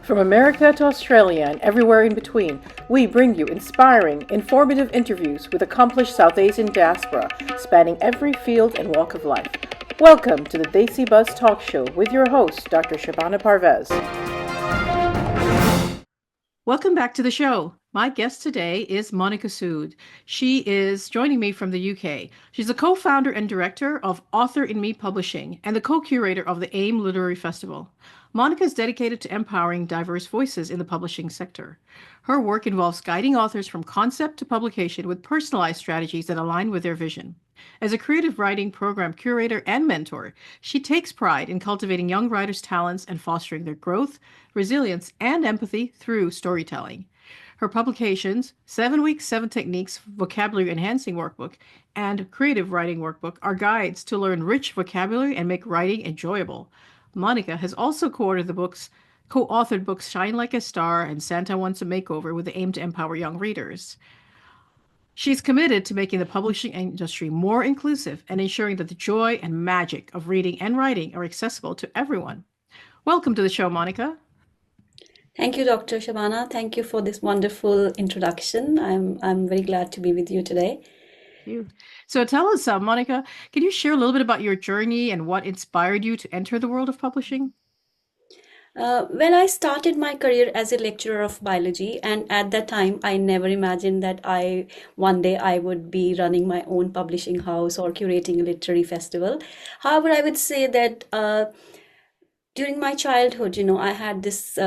From America to Australia and everywhere in between, we bring you inspiring, informative interviews with accomplished South Asian diaspora spanning every field and walk of life. Welcome to the Desi Buzz Talk Show with your host, Dr. Shabana Parvez. Welcome back to the show. My guest today is Monica Sood. She is joining me from the UK. She's the co-founder and director of Author in Me Publishing and the co-curator of the AIM Literary Festival. Monica is dedicated to empowering diverse voices in the publishing sector. Her work involves guiding authors from concept to publication with personalized strategies that align with their vision. As a creative writing program curator and mentor, she takes pride in cultivating young writers' talents and fostering their growth, resilience, and empathy through storytelling. Her publications, 7 Weeks, 7 Techniques Vocabulary Enhancing Workbook and Creative Writing Workbook, are guides to learn rich vocabulary and make writing enjoyable. Monica has also co-authored books Shine Like a Star and Santa Wants a Makeover with the aim to empower young readers. She's committed to making the publishing industry more inclusive and ensuring that the joy and magic of reading and writing are accessible to everyone. Welcome to the show, Monica. Thank you, Dr. Shabana. Thank you for this wonderful introduction. I'm very glad to be with you today. Thank you. So tell us, Monica, can you share a little bit about your journey and what inspired you to enter the world of publishing? Well, I started my career as a lecturer of biology, and at that time, I never imagined that one day I would be running my own publishing house or curating a literary festival. However, I would say that during my childhood, I had this.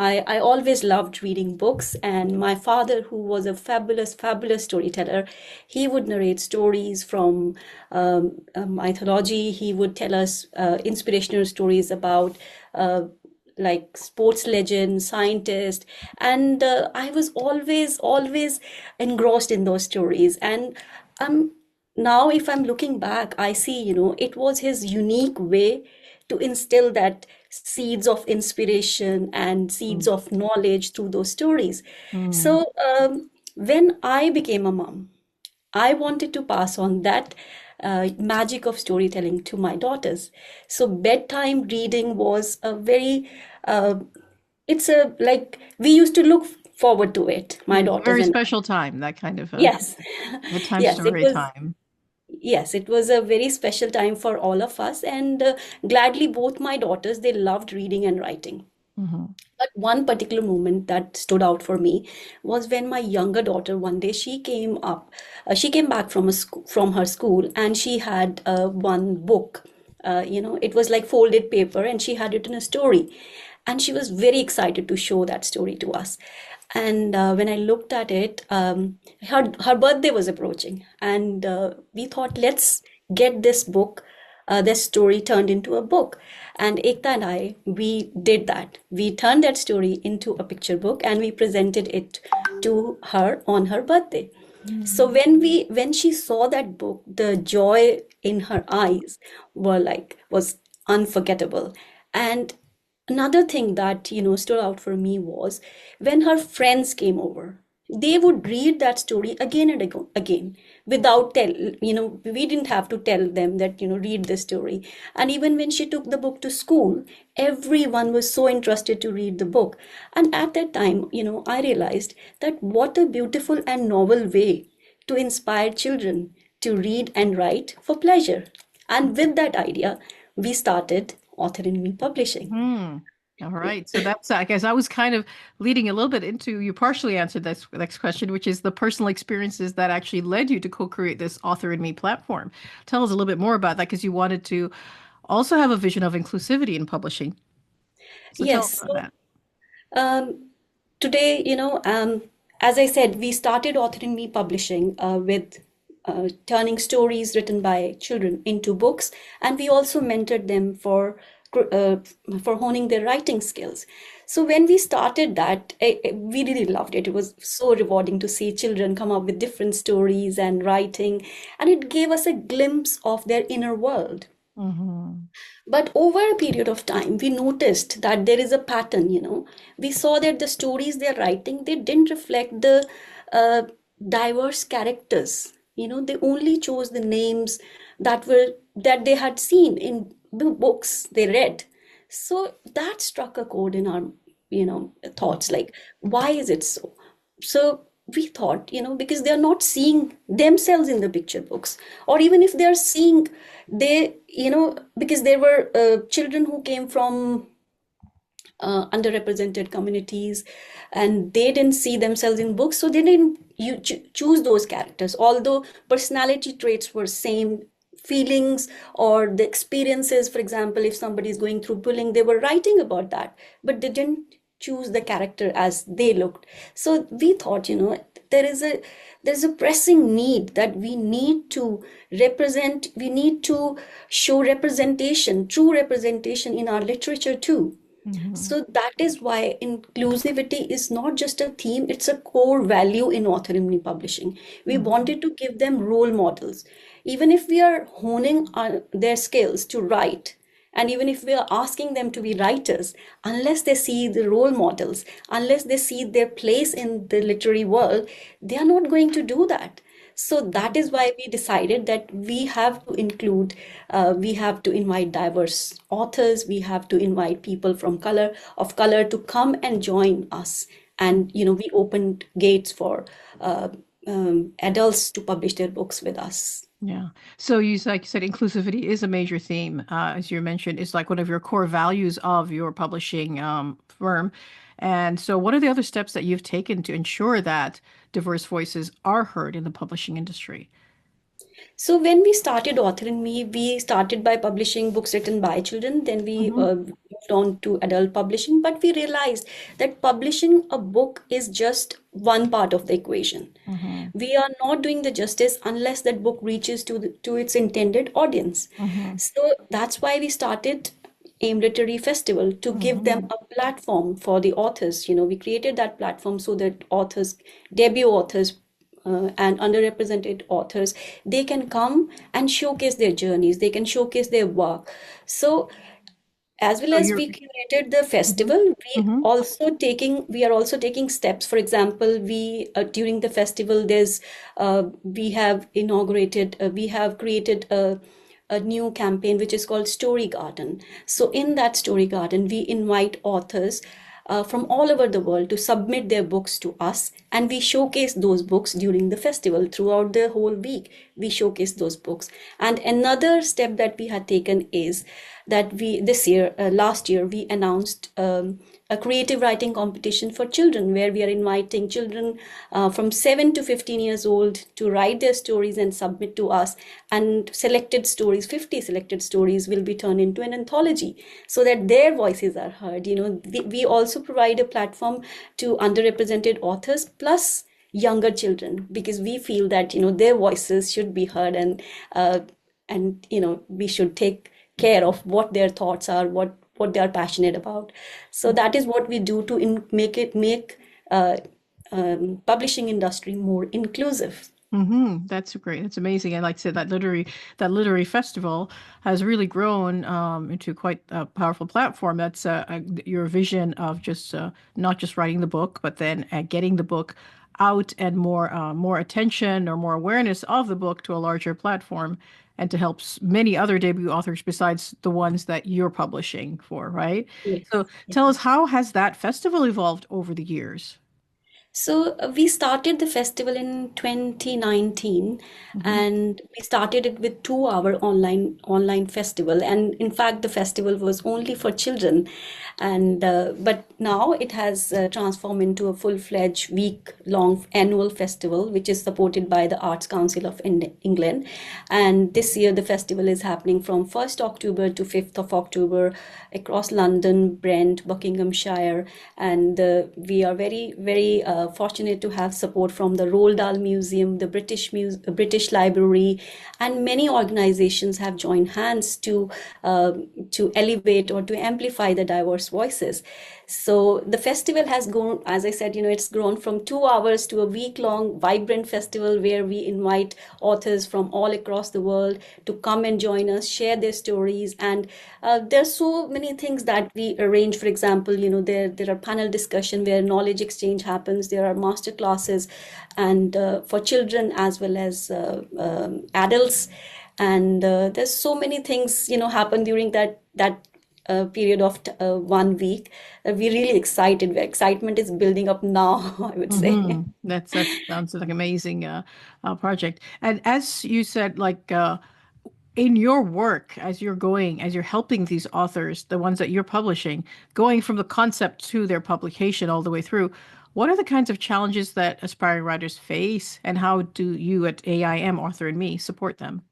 I always loved reading books, and my father, who was a fabulous, fabulous storyteller, he would narrate stories from mythology. He would tell us inspirational stories about like sports legends, scientists, and I was always engrossed in those stories. And now, if I'm looking back, I see, it was his unique way to instill that seeds of inspiration and seeds of knowledge through those stories. So when I became a mom, I wanted to pass on that magic of storytelling to my daughters. So bedtime reading was a very, we used to look forward to it, my daughters Very and I. special time, that kind of Yes, bedtime yes, story time. Yes, it was a very special time for all of us, and gladly both my daughters, they loved reading and writing. But one particular moment that stood out for me was when my younger daughter one day she came back from her school, and she had one book. It was like folded paper, and she had written a story, and she was very excited to show that story to us. And when I looked at it, her birthday was approaching, and we thought, let's get this story turned into a book. And Ekta and I, we did that. We turned that story into a picture book, and we presented it to her on her birthday. So when she saw that book, the joy in her eyes was unforgettable. And another thing that stood out for me was when her friends came over, they would read that story again and again without we didn't have to tell them that read this story. And even when she took the book to school, everyone was so interested to read the book. And at that time, I realized that what a beautiful and novel way to inspire children to read and write for pleasure. And with that idea, we started Author in Me Publishing. All right. So that's, I guess I was kind of leading a little bit into, you partially answered this next question, which is the personal experiences that actually led you to co-create this Author in Me platform. Tell us a little bit more about that, because you wanted to also have a vision of inclusivity in publishing. So tell us Yes. about So today, as I said, we started Author in Me Publishing with turning stories written by children into books, and we also mentored them for honing their writing skills. So when we started that, we really loved it. It was so rewarding to see children come up with different stories and writing, and it gave us a glimpse of their inner world. But over a period of time, we noticed that there is a pattern. We saw that the stories they're writing, they didn't reflect the diverse characters. They only chose the names that they had seen in the books they read. So that struck a chord in our, thoughts, like, why is it so? So we thought, because they are not seeing themselves in the picture books, or even if they are seeing, because there were children who came from underrepresented communities, and they didn't see themselves in books, so they didn't choose those characters, although personality traits were same, feelings or the experiences. For example, if somebody is going through bullying, they were writing about that, but they didn't choose the character as they looked. So we thought, there is a there's a pressing need that we need to represent, we need to show representation, true representation in our literature too. Hmm. So that is why inclusivity is not just a theme, it's a core value in authoring publishing. We Hmm. wanted to give them role models. Even if we are honing their skills to write, and even if we are asking them to be writers, unless they see the role models, unless they see their place in the literary world, they are not going to do that. So that is why we decided that we have to include, we have to invite diverse authors, we have to invite people of color to come and join us. And, we opened gates for uh, adults to publish their books with us. Yeah. So like you said, inclusivity is a major theme, as you mentioned. It's like one of your core values of your publishing firm. And so, what are the other steps that you've taken to ensure that diverse voices are heard in the publishing industry? So when we started Author and Me, we started by publishing books written by children. Then we Hmm. moved on to adult publishing. But we realized that publishing a book is just one part of the equation. Hmm. We are not doing the justice unless that book reaches to its intended audience. Hmm. So that's why we started AIM Literary Festival, to give them Hmm. a platform for the authors. We created that platform so that authors, debut authors, and underrepresented authors, they can come and showcase their journeys, they can showcase their work. So as well So as you're. we curated the Hmm. festival, Hmm. we are also taking steps. For example, we during the festival, we have created a new campaign which is called Story Garden. So in that Story Garden, we invite authors from all over the world to submit their books to us, and we showcase those books during the festival. Throughout the whole week, we showcase those books. And another step that we had taken is that last year, we announced a creative writing competition for children, where we are inviting children from 7 to 15 years old to write their stories and submit to us. And 50 selected stories will be turned into an anthology, so that their voices are heard. We also provide a platform to underrepresented authors plus younger children, because we feel that their voices should be heard, and we should take care of what their thoughts are, what they are passionate about. So that is what we do to make uh, publishing industry more inclusive. That's great. That's amazing. And like I said, that literary festival has really grown into quite a powerful platform. That's your vision of just not just writing the book, but then getting the book out and more attention or more awareness of the book to a larger platform, and to help many other debut authors besides the ones that you're publishing for, right? Yes. So tell us, how has that festival evolved over the years? So we started the festival in 2019, Hmm. and we started it with 2 hour online festival. And in fact, the festival was only for children, and but now it has transformed into a full-fledged week-long annual festival, which is supported by the Arts Council of England. And this year, the festival is happening from 1st October to 5th of October across London, Brent, Buckinghamshire. And we are very, very fortunate to have support from the Roald Dahl Museum, the British Library, and many organizations have joined hands to elevate or to amplify the diverse voices. So the festival has grown, as I said, it's grown from 2 hours to a week-long vibrant festival, where we invite authors from all across the world to come and join us, share their stories. And there's so many things that we arrange. For example, there are panel discussion where knowledge exchange happens. There are master classes, and for children as well as adults. And there's so many things happen during that period of 1 week. We're really excited. The excitement is building up now, I would say. That sounds like an amazing project. And as you said, like in your work, as you're helping these authors, the ones that you're publishing, going from the concept to their publication all the way through, what are the kinds of challenges that aspiring writers face, and how do you at AIM Author and Me support them?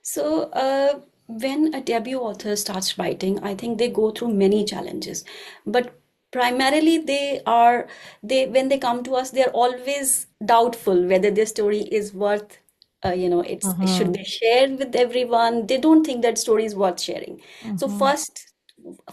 So, when a debut author starts writing, I think they go through many challenges. But primarily, they when they come to us, they're always doubtful whether their story is worth, it's should Mm-hmm. they share with everyone? They don't think that story is worth sharing. So Mm-hmm.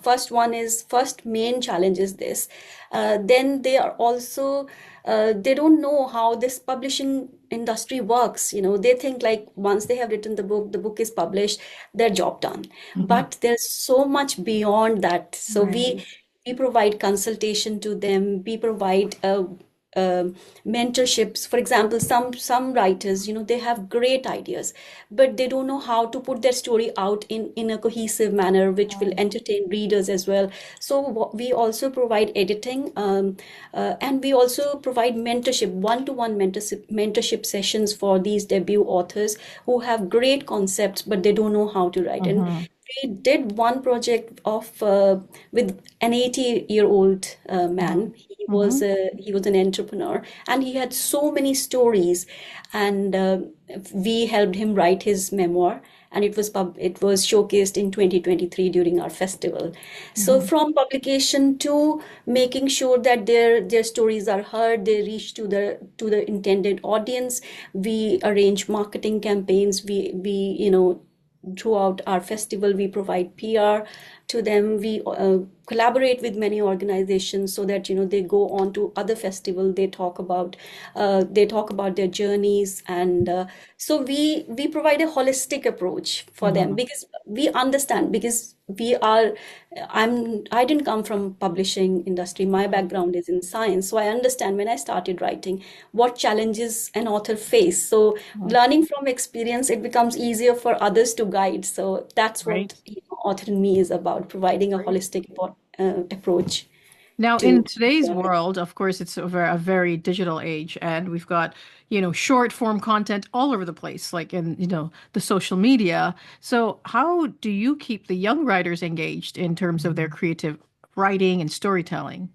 first main challenge is this. Then they are also they don't know how this publishing industry works. They think like once they have written the book is published, their job done. Mm-hmm. But there's so much beyond that. So Right. we provide consultation to them. We provide mentorships. For example, some writers, they have great ideas, but they don't know how to put their story out in a cohesive manner, which will entertain readers as well. So we also provide editing, and we also provide mentorship, one-to-one mentorship sessions for these debut authors who have great concepts, but they don't know how to write. And Mm-hmm. we did one project of with an 80-year-old man. Mm-hmm. He was an entrepreneur, and he had so many stories, and we helped him write his memoir, and it was showcased in 2023 during our festival. So Mm-hmm. from publication to making sure that their stories are heard, they reach to the intended audience. We arrange marketing campaigns. We throughout our festival, we provide PR to them. We collaborate with many organizations so that they go on to other festival. They talk about their journeys, and so we provide a holistic approach for them, Mm-hmm. because we understand, because I didn't come from publishing industry. My background is in science, so I understand when I started writing what challenges an author face. So learning from experience, it becomes easier for others to guide. So that's what Right. Author in Me is about, providing a Right. holistic approach Now, in to today's world, of course, it's a very digital age, and we've got, short form content all over the place, like in, the social media. So, how do you keep the young writers engaged in terms of their creative writing and storytelling?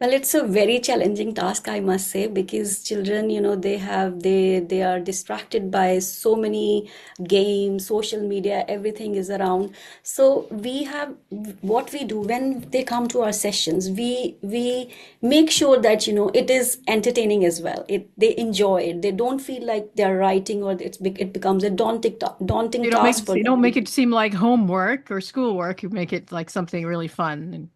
Well, it's a very challenging task, I must say, because children, they are distracted by so many games, social media, everything is around. So we have what we do when they come to our sessions, we make sure that it is entertaining as well. They enjoy it. They don't feel like they're writing, or it becomes a daunting task for You don't them. make it seem like homework or schoolwork. You make it like something really fun and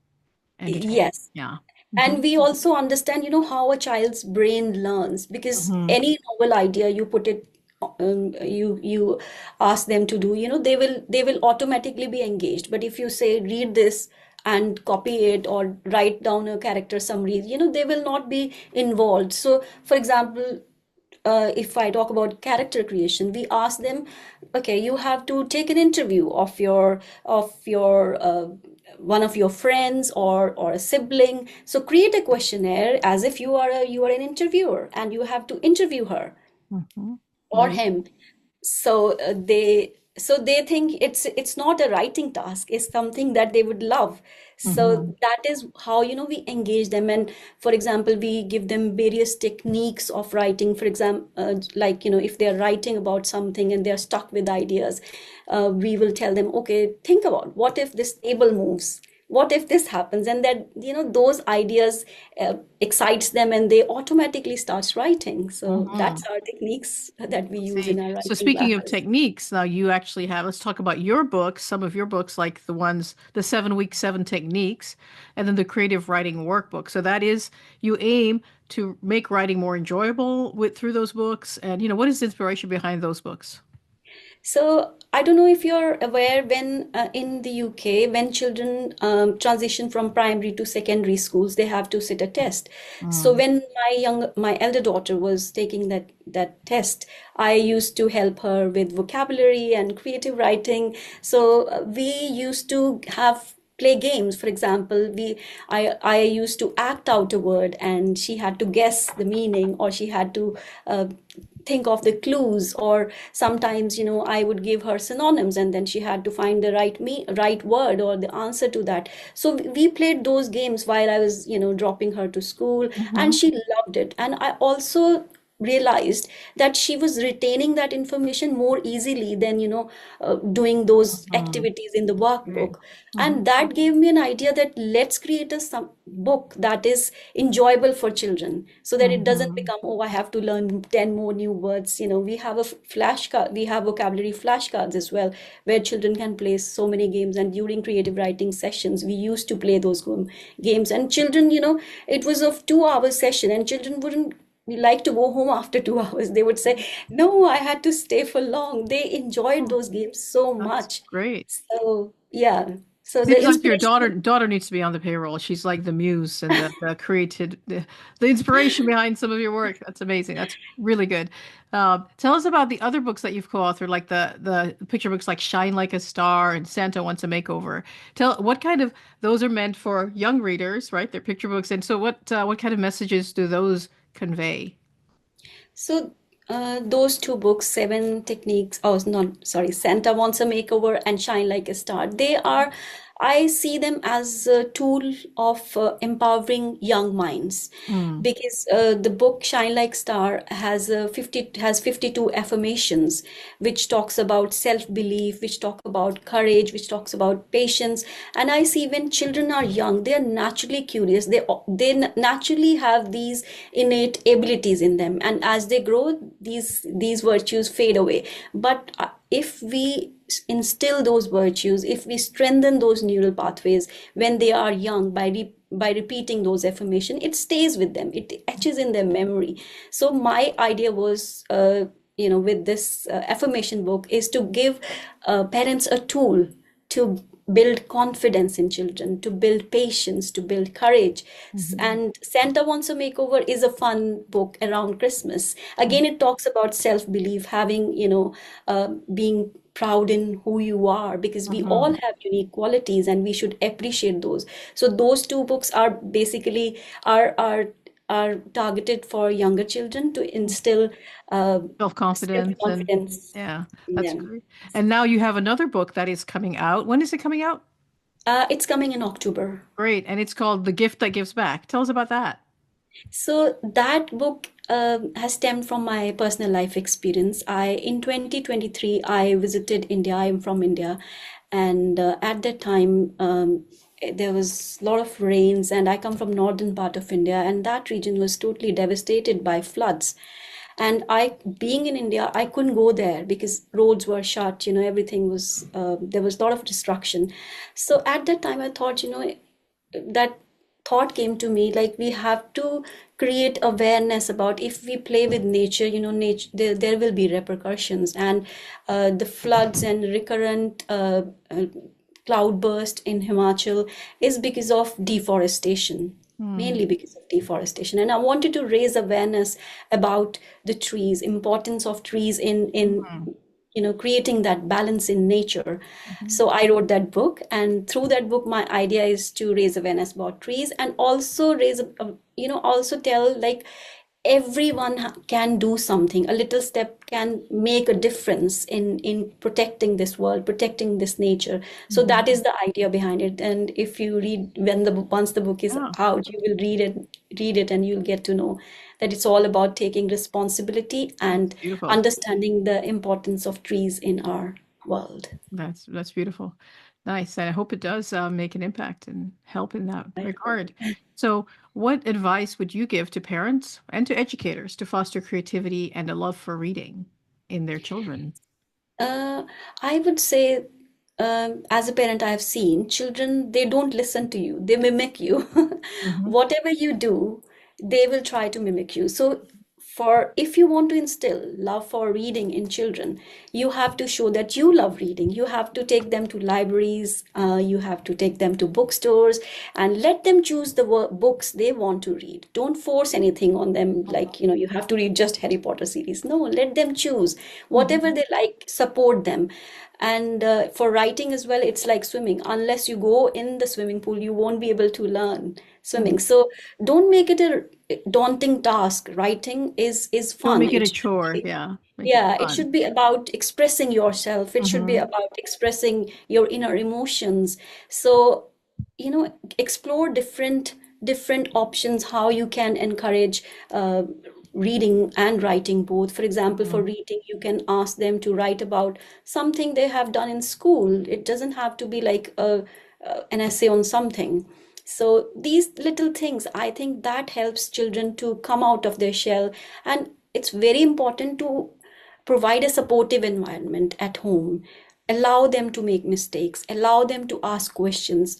entertaining. Yes. Yeah. And Hmm. we also understand, how a child's brain learns, because Hmm. any novel idea you put it, you ask them to do, they will automatically be engaged. But if you say read this and copy it, or write down a character summary, they will not be involved. So, for example, if I talk about character creation, we ask them, okay, you have to take an interview of your one of your friends, or a sibling. So create a questionnaire as if you are an interviewer, and you have to interview her Hmm. or Right. him. So they think it's not a writing task, it's something that they would love. Hmm. So that is how we engage them. And for example, we give them various techniques of writing. For example, like if they're writing about something and they're stuck with ideas, we will tell them, okay, think about what if this table moves, what if this happens, and that those ideas excites them, and they automatically starts writing. So Hmm. that's our techniques that we use See, in our so writing speaking of classes. techniques, now you actually have, let's talk about your books, some of your books, like the 7 week, 7 techniques, and then the creative writing workbook. So that is, you aim to make writing more enjoyable through those books. And, what is the inspiration behind those books? So I don't know if you're aware, when in the UK, when children transition from primary to secondary schools, they have to sit a test. So Mm. when my elder daughter was taking that test, I used to help her with vocabulary and creative writing. So we used to have play games. For example, I used to act out a word, and she had to guess the meaning, or she had to uh, think of the clues, or sometimes, I would give her synonyms, and then she had to find the right word or the answer to that. So we played those games while I was, dropping her to school, and Mhm. she loved it. And I also realized that she was retaining that information more easily than, doing those Mhm. activities in the Great. workbook. Mhm. And that gave me an idea that let's create a some book that is enjoyable for children, so that it doesn't Mhm. become, oh, I have to learn 10 more new words. We have a flashcard, we have vocabulary flashcards as well, where children can play so many games. And during creative writing sessions, we used to play those games. And children, it was a 2 hour session, and children wouldn't like to go home after 2 hours. They would say, no, I had to stay for long. They enjoyed Oh, those games so that's much. great. So, yeah. So the Seems like your daughter inspiration. daughter needs to be on the payroll. She's like the muse and the created the inspiration behind some of your work. That's amazing. That's really good. Tell us about the other books that you've co-authored, like the picture books like Shine Like a Star and Santa Wants a Makeover. Tell what kind of those are meant for young readers, right? They're picture books, and so what kind of messages do those convey? So, those two books, Seven Techniques, oh, no, sorry, Santa Wants a Makeover and Shine Like a Star, I see them as a tool of empowering young minds. Mm. Because the book Shine Like Star has 52 affirmations, which talks about self-belief, which talk about courage, which talks about patience. And I see when children are young, they are naturally curious. They naturally have these innate abilities in them, and as they grow, these virtues fade away. But if we instill those virtues, if we strengthen those neural pathways when they are young by repeating those affirmation, it stays with them, it etches in their memory. So my idea was, with this affirmation book, is to give parents a tool to build confidence in children, to build patience, to build courage. Mhm. And Santa Wants a Makeover is a fun book around Christmas. Mhm. Again, it talks about self-belief, having, being proud in who you are, because we all Mhm. have unique qualities and we should appreciate those. So those two books are basically are targeted for younger children to instill uh, Self-confidence and self-confidence. yeah, that's Yeah. great. And now you have another book that is coming out. When is it coming out? It's coming in October. Great. And it's called The Gift That Gives Back. Tell us about that. So that book has stemmed from my personal life experience. In 2023, I visited India. I'm from India, and at that time, there was a lot of rains, and I come from northern part of India, and that region was totally devastated by floods. And being in India, I couldn't go there because roads were shut. Everything was there was a lot of destruction. So at that time, I thought, that thought came to me, like we have to create awareness about, if we play with nature, nature, there will be repercussions. And the floods and recurrent cloudburst in Himachal is because of deforestation, Hmm. mainly because of deforestation. And I wanted to raise awareness about the trees, importance of trees in Hmm. creating that balance in nature. Mhm. So I wrote that book, and through that book, my idea is to raise awareness about trees, and also also tell, like, everyone can do something. A little step can make a difference in protecting this world, protecting this nature. So Mhm. that is the idea behind it. And if you read, once the book is Yeah, out, you will read it, and you'll get to know that it's all about taking responsibility that's and beautiful. understanding the importance of trees in our world. That's beautiful. Nice. And I hope it does make an impact and help in that I hope. regard. So, what advice would you give to parents and to educators to foster creativity and a love for reading in their children? Uh, I would say, as a parent, I have seen children, they don't listen to you, they mimic you. Hmm. Whatever you do, they will try to mimic you. So, for if you want to instill love for reading in children, you have to show that you love reading. You have to take them to libraries, you have to take them to bookstores, and let them choose the books they want to read. Don't force anything on them, like, you have to read just Harry Potter series. No, let them choose whatever Mhm. they like, support them. And for writing as well, it's like swimming. Unless you go in the swimming pool, you won't be able to learn swimming. Mhm. So don't make it a daunting task. Writing is Don't fun. make it It a should chore. be, Yeah, make it yeah, it fun. should be about expressing yourself. It should be Hmm. about expressing your inner emotions. So, explore different options how you can encourage reading and writing both. For example, for Hmm. reading, you can ask them to write about something they have done in school. It doesn't have to be like an essay on something. So these little things, I think that helps children to come out of their shell. And it's very important to provide a supportive environment at home. Allow them to make mistakes, allow them to ask questions,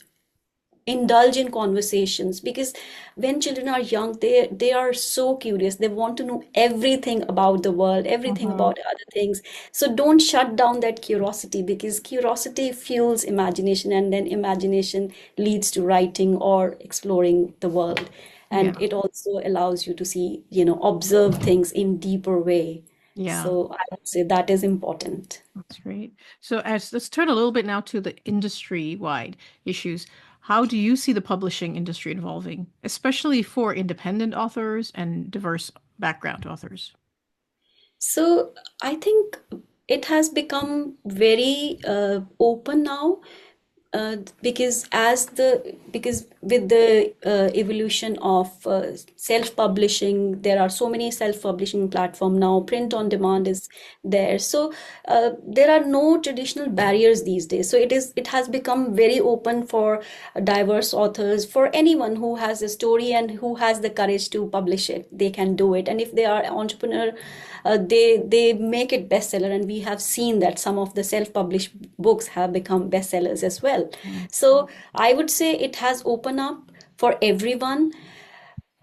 indulge in conversations, because when children are young, they are so curious. They want to know everything about the world, everything Hmm. about other things. So don't shut down that curiosity, because curiosity fuels imagination, and then imagination leads to writing or exploring the world. And Yeah, it also allows you to see, observe things in deeper way. yeah, So I would say that is important. that's great. So, as let's turn a little bit now to the industry-wide issues. How do you see the publishing industry evolving, especially for independent authors and diverse background authors? So I think it has become very open now, because with the evolution of self-publishing, there are so many self-publishing platform now. Print on demand is there, so there are no traditional barriers these days. So it has become very open for diverse authors, for anyone who has a story and who has the courage to publish it. They can do it, and if they are entrepreneur, they make it bestseller, and we have seen that some of the self-published books have become bestsellers as well. Mm. So I would say it has opened up for everyone.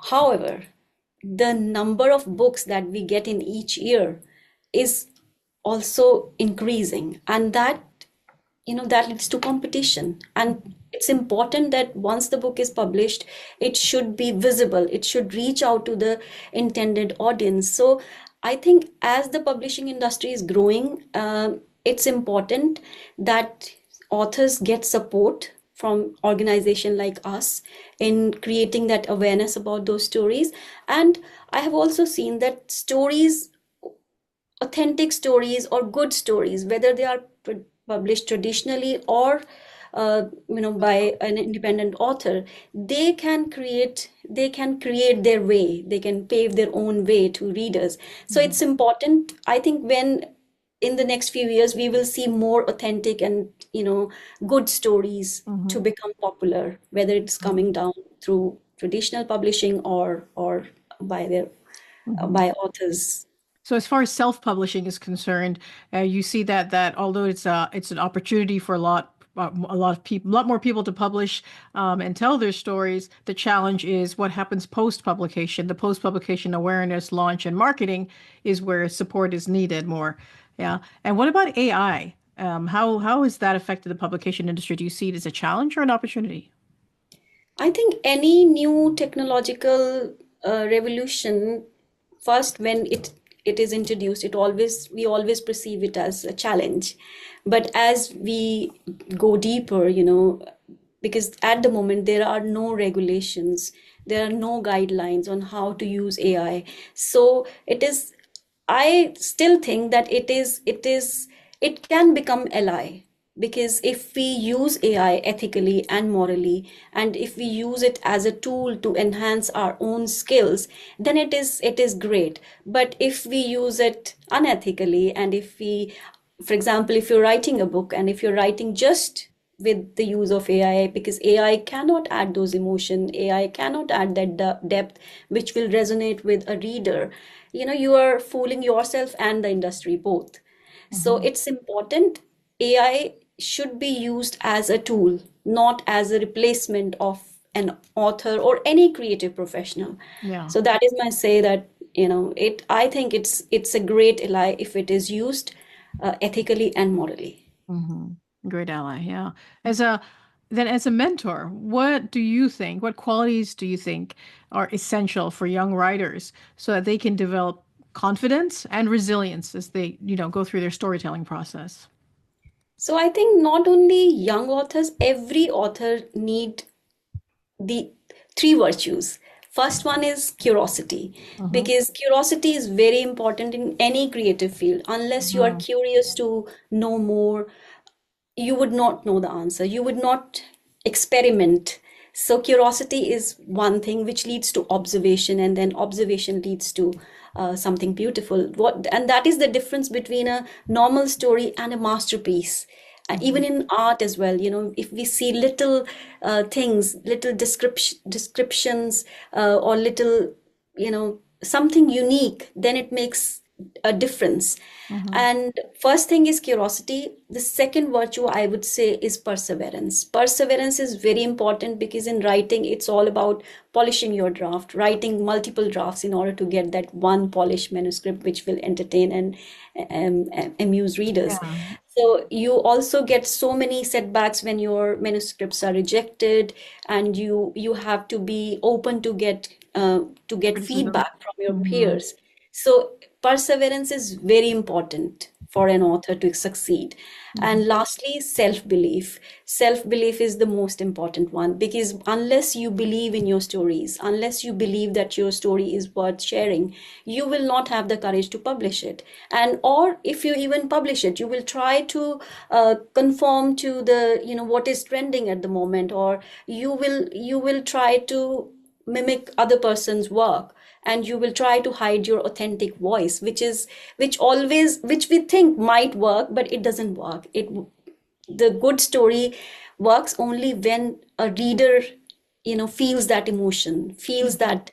However, the number of books that we get in each year is also increasing, and that leads to competition. And it's important that once the book is published, it should be visible, it should reach out to the intended audience. So I think as the publishing industry is growing, it's important that authors get support from organization like us in creating that awareness about those stories. And I have also seen that stories, authentic stories or good stories, whether they are published traditionally or by an independent author, they can create their way, they can pave their own way to readers. So Mhm. it's important, I think, when in the next few years we will see more authentic and good stories to Mhm. become popular, whether it's coming down through traditional publishing or by their Mhm. by authors. So as far as self-publishing is concerned, you see that although it's an opportunity for a lot of people, a lot more people to publish and tell their stories, the challenge is what happens post-publication. The post-publication awareness, launch, and marketing is where support is needed more. Yeah. And what about AI? How has that affected the publication industry? Do you see it as a challenge or an opportunity? I think any new technological revolution, first when it is introduced, we always perceive it as a challenge. But as we go deeper, because at the moment there are no regulations, there are no guidelines on how to use AI. So I still think that it can become ally, because if we use AI ethically and morally, and if we use it as a tool to enhance our own skills, then it is great. But if we use it unethically, and for example, if you're writing a book and if you're writing just with the use of AI, because AI cannot add those emotion, AI cannot add that depth which will resonate with a reader. You are fooling yourself and the industry both. So Mhm. it's important. AI should be used as a tool, not as a replacement of an author or any creative professional. Yeah. So that is my say, that I think it's a great ally if it is used ethically and morally. Hmm. Great ally, yeah. As a as a mentor, what do you think? What qualities do you think are essential for young writers so that they can develop confidence and resilience as they, go through their storytelling process? So I think not only young authors, every author need the three virtues. First one is curiosity, Hmm. because curiosity is very important in any creative field. Unless you are Hmm. curious to know more, you would not know the answer. You would not experiment. So curiosity is one thing which leads to observation, and then observation leads to something beautiful. And that is the difference between a normal story and a masterpiece. Hmm. Even in art as well, if we see little things, little descriptions, or little, something unique, then it makes a difference. Hmm. And first thing is curiosity. The second virtue I would say is perseverance. Perseverance is very important because in writing, it's all about polishing your draft, writing multiple drafts in order to get that one polished manuscript which will entertain and amuse readers. Yeah. So you also get so many setbacks when your manuscripts are rejected, and you have to be open to get Criticism. feedback from your Hmm. peers. So perseverance is very important for an author to succeed. Hmm. And lastly, self-belief. Self-belief is the most important one, because unless you believe in your stories, unless you believe that your story is worth sharing, you will not have the courage to publish it. And or if you even publish it, you will try to conform to the, what is trending at the moment, or you will try to mimic other person's work, and you will try to hide your authentic voice, which we think might work, but it doesn't work. The good story works only when a reader, feels that emotion, feels Hmm. that,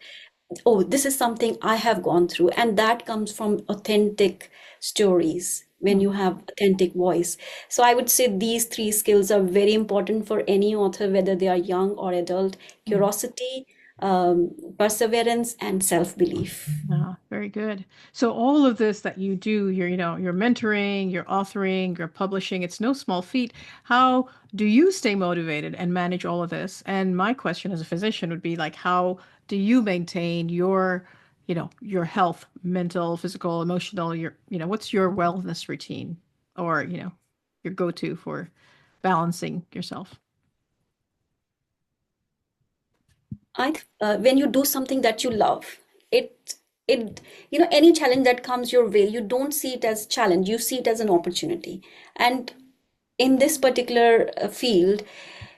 oh, this is something I have gone through, and that comes from authentic stories, when you Hmm. have authentic voice. So I would say these three skills are very important for any author, whether they are young or adult: Hmm. curiosity, perseverance, and self-belief. Ah, very good. So all of this that you do, you're mentoring, you're authoring, you're publishing, it's no small feat. How do you stay motivated and manage all of this? And my question as a physician would be like, how do you maintain your health, mental, physical, emotional, what's your wellness routine or, your go-to for balancing yourself? When you do something that you love, it it any challenge that comes your way, you don't see it as challenge, you see it as an opportunity. And in this particular field,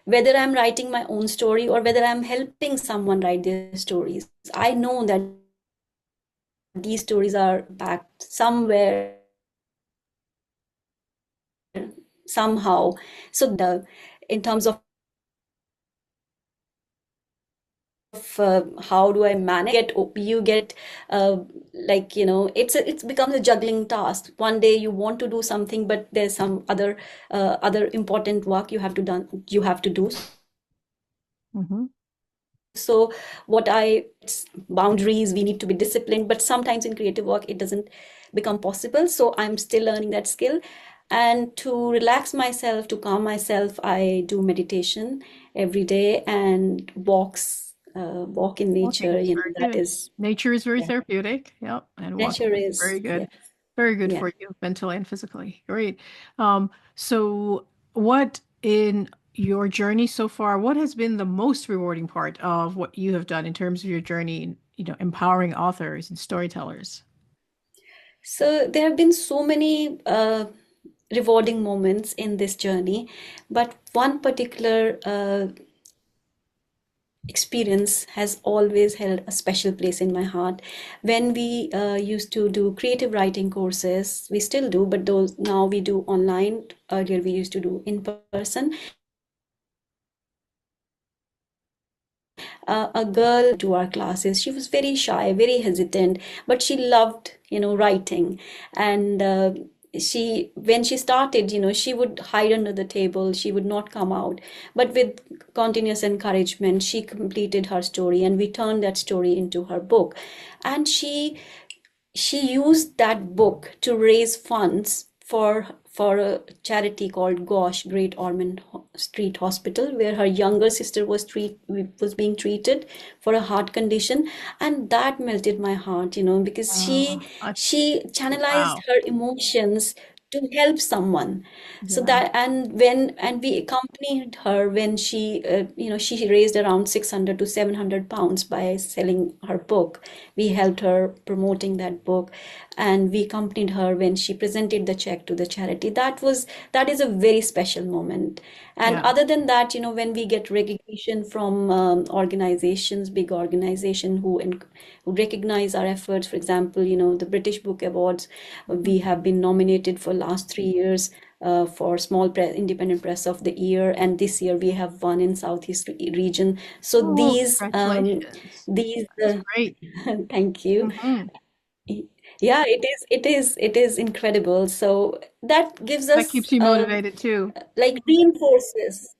whether I'm writing my own story or whether I'm helping someone write their stories, I know that these stories are backed somewhere, somehow. So in terms of how do I manage, you get it's becomes a juggling task. One day you want to do something, but there's some other important work you have to do. Mm-hmm. So what I it's boundaries, we need to be disciplined, but sometimes in creative work it doesn't become possible. So I'm still learning that skill. And to relax myself, to calm myself, I do meditation every day and walk in Walking nature, is very that good. is, Nature is very yeah, therapeutic. Yep. And walking nature is is, very good. yeah, Very good yeah. for you mentally and physically. Great. So what in your journey so far, what has been the most rewarding part of what you have done in terms of your journey in, empowering authors and storytellers? So there have been so many rewarding moments in this journey, but one particular experience has always held a special place in my heart. When we used to do creative writing courses, we still do, but those now we do online. Earlier we used to do in person. A girl to our classes. She was very shy, very hesitant, but she loved, writing. And when she started, she would hide under the table, she would not come out, but with continuous encouragement she completed her story, and we turned that story into her book. And she used that book to raise funds for a charity called Gosh Great Ormond Street Hospital, where her younger sister was being treated for a heart condition. And that melted my heart, because That's she channelized wow. her emotions to help someone. So Yeah. that, and we accompanied her when she raised around 600 to 700 pounds by selling her book. We helped her promoting that book, and we accompanied her when she presented the check to the charity. That is a very special moment. And Yeah. other than that, when we get recognition from organizations, big organization who recognize our efforts. For example, the British Book Awards, we have been nominated for last 3 years for Small Press, Independent Press of the Year, and this year we have won in Southeast region. So Oh, congratulations. these That's great. thank you. Hmm. Yeah, it is incredible. So that gives That us keeps you motivated too. like reinforces,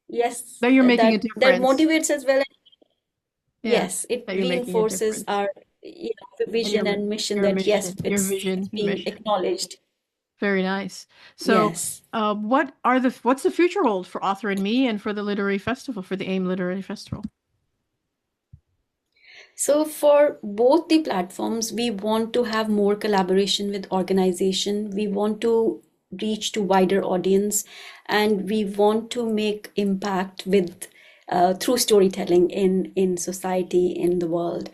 yes, That you're making a that difference. motivates as well. Yeah. Yes, it That you're making a reinforces difference. our And your vision and mission, your that yes, mission, your it's vision, being mission. acknowledged. Very nice. So, Yes. what's the future hold for Author and Me and for the literary festival, for the AIM Literary Festival? So for both the platforms, we want to have more collaboration with organization. We want to reach to wider audience, and we want to make impact with through storytelling in society, in the world.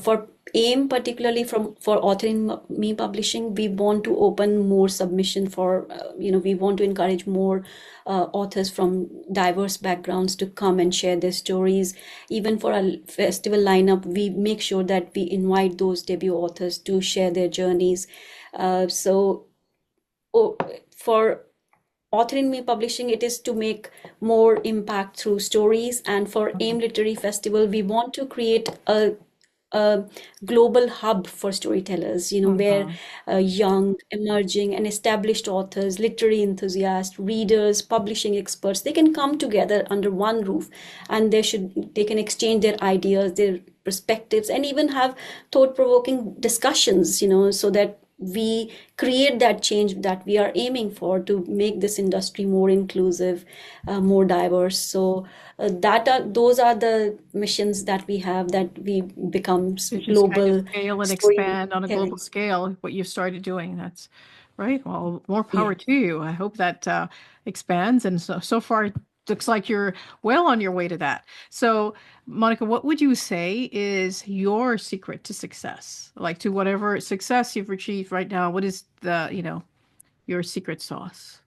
For AIM, particularly for Author in Me Publishing, we want to open more submission for we want to encourage more authors from diverse backgrounds to come and share their stories. Even for our festival lineup, we make sure that we invite those debut authors to share their journeys. So oh, for Author in Me Publishing, it is to make more impact through stories. And for AIM Literary Festival, we want to create a global hub for storytellers, where Mm-hmm. young, emerging, and established authors, literary enthusiasts, readers, publishing experts, they can come together under one roof, and they can exchange their ideas, their perspectives, and even have thought-provoking discussions, so that we create that change that we are aiming for, to make this industry more inclusive, more diverse. So those are the missions that we have, that we become To just kind of global scale and expand on a global storytelling. scale what you've started doing. That's right. Well, more Yeah. power to you. I hope that expands. And so far, it looks like you're well on your way to that. So, Monica, what would you say is your secret to success? Like to whatever success you've achieved right now, what is your secret sauce?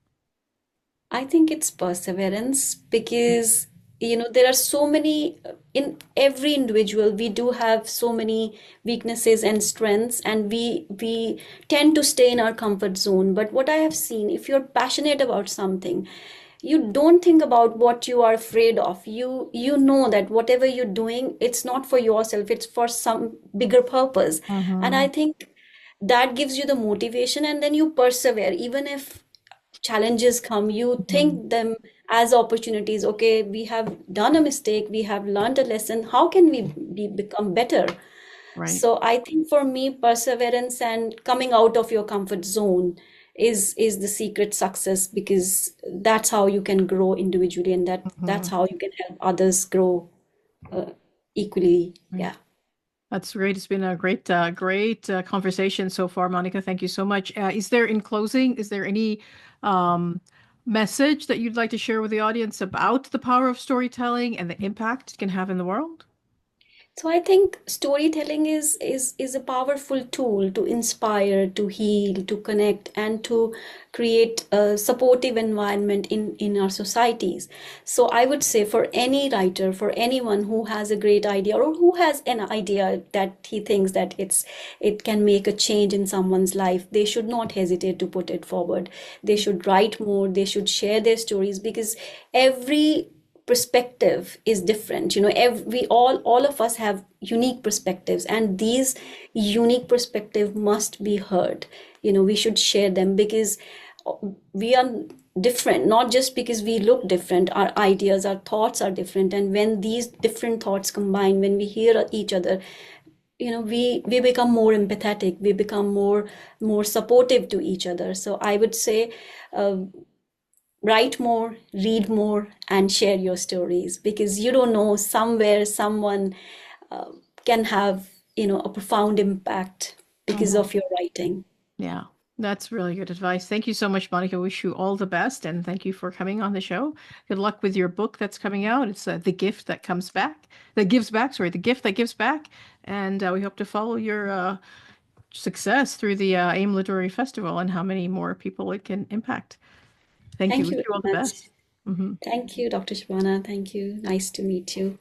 I think it's perseverance, because there are so many in every individual. We do have so many weaknesses and strengths, and we tend to stay in our comfort zone. But what I have seen, if you're passionate about something, you don't think about what you are afraid of. You know that whatever you're doing, it's not for yourself, it's for some bigger purpose. And Mm-hmm. I think that gives you the motivation, and then you persevere. Even if challenges come, you Hmm. think them as opportunities. Okay, we have done a mistake, we have learned a lesson, how can we become better? Right. So I think for me, perseverance and coming out of your comfort zone is the secret success, because that's how you can grow individually, and that's Hmm. how you can help others grow uh, equally. Right. Yeah. That's great. It's been a great conversation so far, Monica. Thank you so much. In closing, is there any um, message that you'd like to share with the audience about the power of storytelling and the impact it can have in the world? So I think storytelling is a powerful tool to inspire, to heal, to connect, and to create a supportive environment in our societies. So I would say, for any writer, for anyone who has a great idea, or who has an idea that he thinks that it can make a change in someone's life, they should not hesitate to put it forward. They should write more, they should share their stories, because every perspective is different. We all of us have unique perspectives, and these unique perspective must be heard. we should share them, because we are different, not just because we look different. Our ideas, our thoughts are different, and when these different thoughts combine, when we hear each other, we become more empathetic, we become more supportive to each other. So I would say, uh, write more, read more, and share your stories, because you don't know, somewhere someone uh, can have a profound impact because Mhm. of your writing. Yeah, that's really good advice. Thank you so much, Monica. Wish you all the best, and thank you for coming on the show. Good luck with your book that's coming out. It's The Gift That Comes Back, that gives back, sorry, The Gift That Gives Back. And we hope to follow your success through the AIM Literary Festival and how many more people it can impact. Thank you. Thank you Wish you all very the much. best. Hmm. Thank you, Dr. Shabana. Thank you. Nice to meet you.